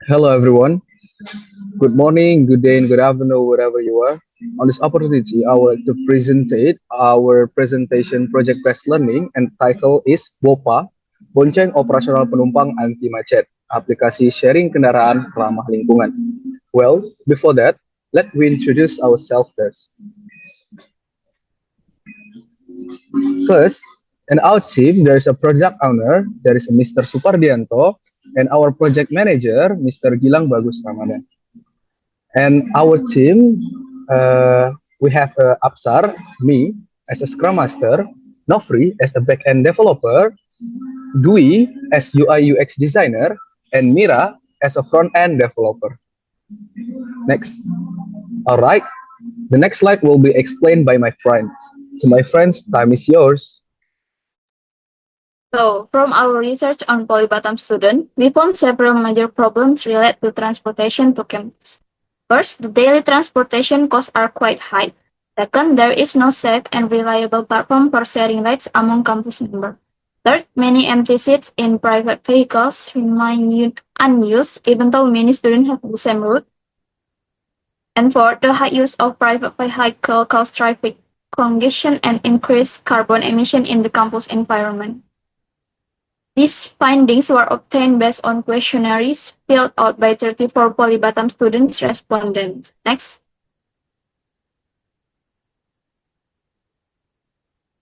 Hello, everyone. Good morning, good day, and good afternoon, wherever you are. On this opportunity, I would like to present our presentation project based learning, and title is BOPA, Bonceng Operasional Penumpang Anti Macet, aplikasi sharing kendaraan ramah lingkungan. Well, before that, let we introduce ourselves first. First, in our team, there is a project owner, there is a Mr. Supardianto, and our project manager, Mr. Gilang Bagus Ramadan. And our team, we have Apsar, me as a Scrum Master, Nofri as a backend developer, Dwi as UI UX designer, and Mira as a front end developer. Next. All right. The next slide will be explained by my friends. So my friends, time is yours. So, from our research on Polybatam student, we found several major problems related to transportation to campus. First, the daily transportation costs are quite high. Second, there is no safe and reliable platform for sharing rides among campus members. Third, many empty seats in private vehicles remain unused even though many students have the same route. And fourth, the high use of private vehicle cause traffic congestion and increase carbon emission in the campus environment. These findings were obtained based on questionnaires filled out by 34 Polybatam students respondents. Next.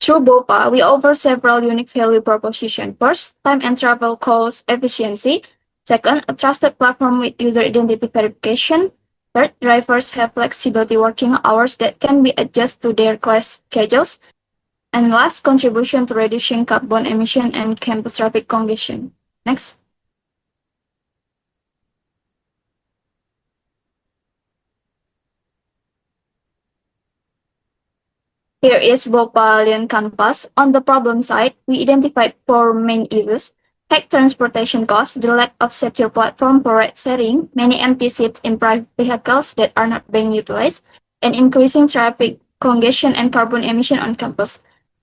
Through BOPA, we offer several unique value propositions. First, time and travel cost efficiency. Second, a trusted platform with user identity verification. Third, drivers have flexibility working hours that can be adjusted to their class schedules. And last, contribution to reducing carbon emission and campus traffic congestion. Next. Here is Bhopalian canvas. On the problem side, we identified four main issues: high transportation costs, the lack of secure platform for ride sharing, many empty seats in private vehicles that are not being utilized, and increasing traffic congestion and carbon emission on campus.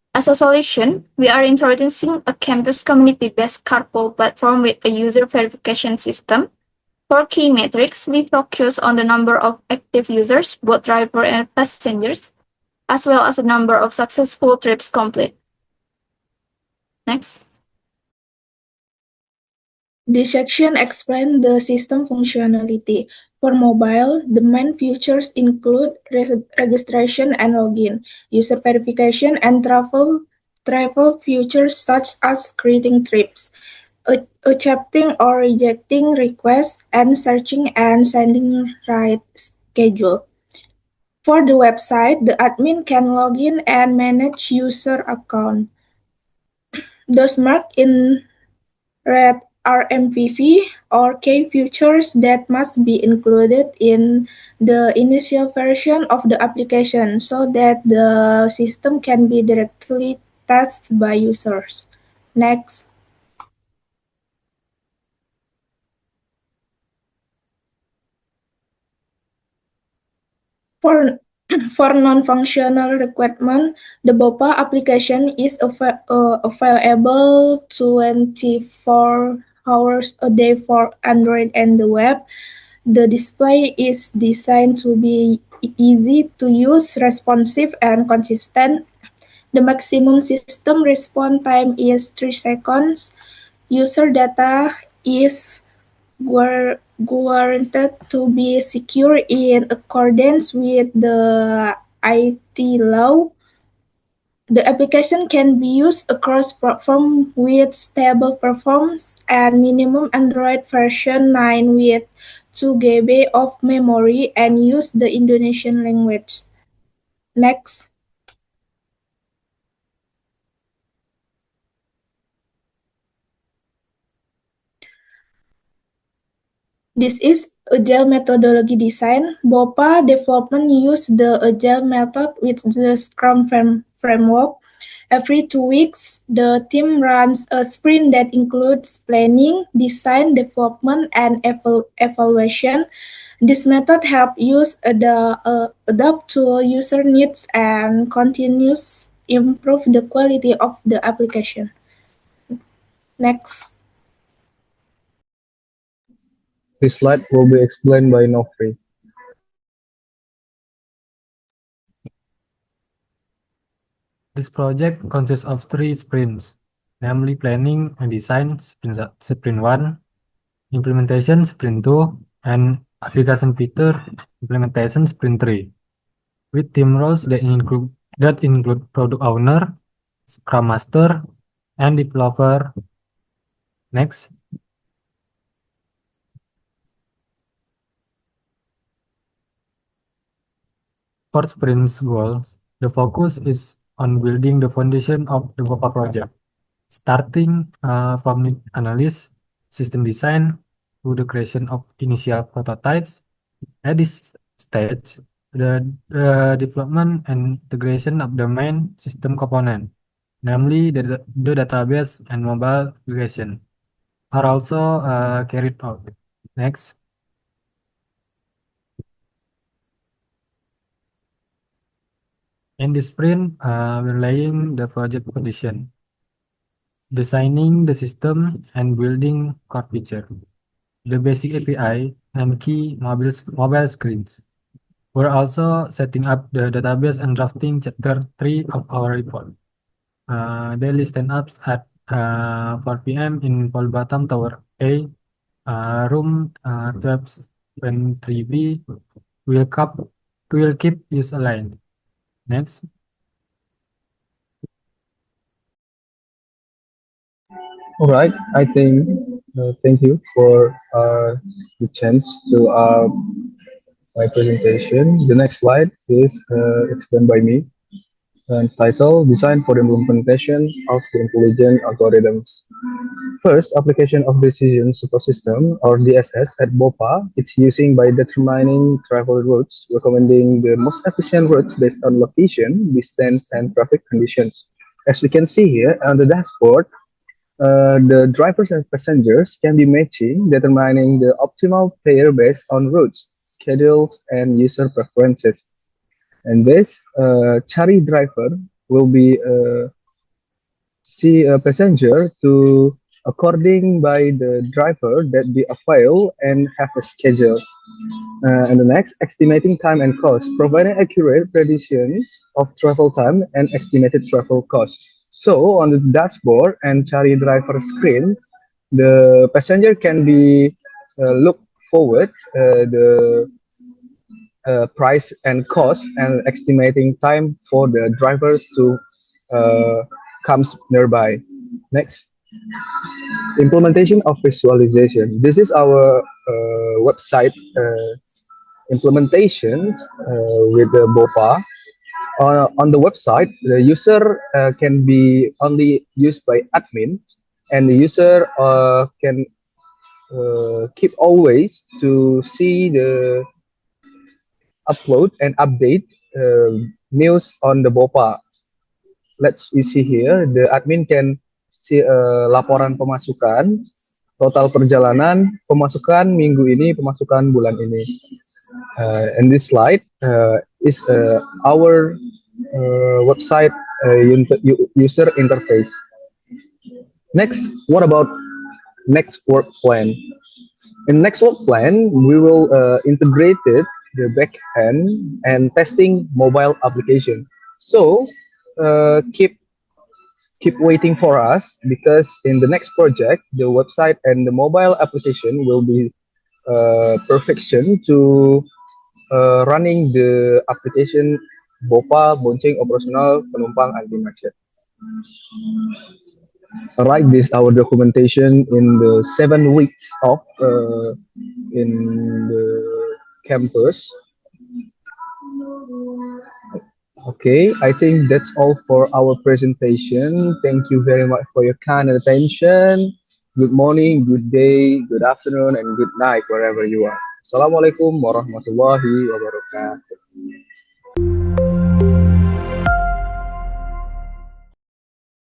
As a solution, we are introducing a campus community-based carpool platform with a user verification system. For key metrics, we focus on the number of active users, both driver and passengers, as well as the number of successful trips complete. Next. This section explains the system functionality. For mobile, the main features include registration and login, user verification, and travel features such as creating trips, accepting or rejecting requests, and searching and sending ride schedule. For the website, the admin can log in and manage user account. Those marked in red are MVV or key features that must be included in the initial version of the application so that the system can be directly tested by users. Next. For for non-functional requirement, the BOPA application is available 24 hours a day for Android and the web. The display is designed to be easy to use, responsive, and consistent. The maximum system response time is 3 seconds. User data is guaranteed to be secure in accordance with the IT law. The application can be used across platforms with stable performance and minimum Android version 9 with 2 GB of memory and use the Indonesian language. Next. This is Agile methodology design. BOPA development use the Agile method with the Scrum framework. Every 2 weeks, the team runs a sprint that includes planning, design, development, and evaluation. This method helps adapt to user needs and continues improve the quality of the application. Next. This slide will be explained by Nofri. This project consists of 3 sprints, namely planning and design sprint 1, implementation sprint 2, and application feature implementation sprint 3, with team roles that include product owner, scrum master, and developer. Next. For sprint's goals, the focus is on building the foundation of the BOPA project, starting from need analysis, system design, to the creation of initial prototypes. At this stage, the development and integration of the main system component, namely the database and mobile application, are also carried out. Next. In this sprint, we're laying the project foundation, designing the system and building core feature, the basic API and key mobile screens. We're also setting up the database and drafting chapter 3 of our report. Daily stand-ups at 4 p.m. in Polbatam Tower A, room 1223B. Will keep use aligned. Next. All right, I think thank you for the chance to my presentation. The next slide is explained by me. Title: Design for Implementation of the Intelligent Algorithms. First, application of decision support system or DSS at BOPA. It's using by determining travel routes, recommending the most efficient routes based on location, distance, and traffic conditions. As we can see here on the dashboard, the drivers and passengers can be matching, determining the optimal pair based on routes, schedules, and user preferences. And this Chari driver will be see a passenger to according by the driver that be available and have a schedule. And the next, estimating time and cost, providing accurate predictions of travel time and estimated travel cost. So on the dashboard and Chari driver screen, the passenger can be look forward the price and cost and estimating time for the drivers to comes nearby. Next, implementation of visualization. This is our website implementations with the BOPA. On the website, the user can be only used by admin, and the user can keep always to see the upload and update news on the BOPA. Let's see here, the admin can see laporan pemasukan, total perjalanan, pemasukan minggu ini, pemasukan bulan ini. And this slide is our website user interface. Next, what about next work plan? In next work plan, we will integrate it, the back end and testing mobile application. So keep waiting for us, because in the next project, the website and the mobile application will be perfection to running the application BOPA, Bonceng Operasional Penumpang Anti Macet. Alright, this our documentation in the 7 weeks of in the campus. Okay, I think that's all for our presentation. Thank you very much for your kind attention. Good morning, good day, good afternoon, and good night wherever you are. Assalamualaikum warahmatullahi wabarakatuh.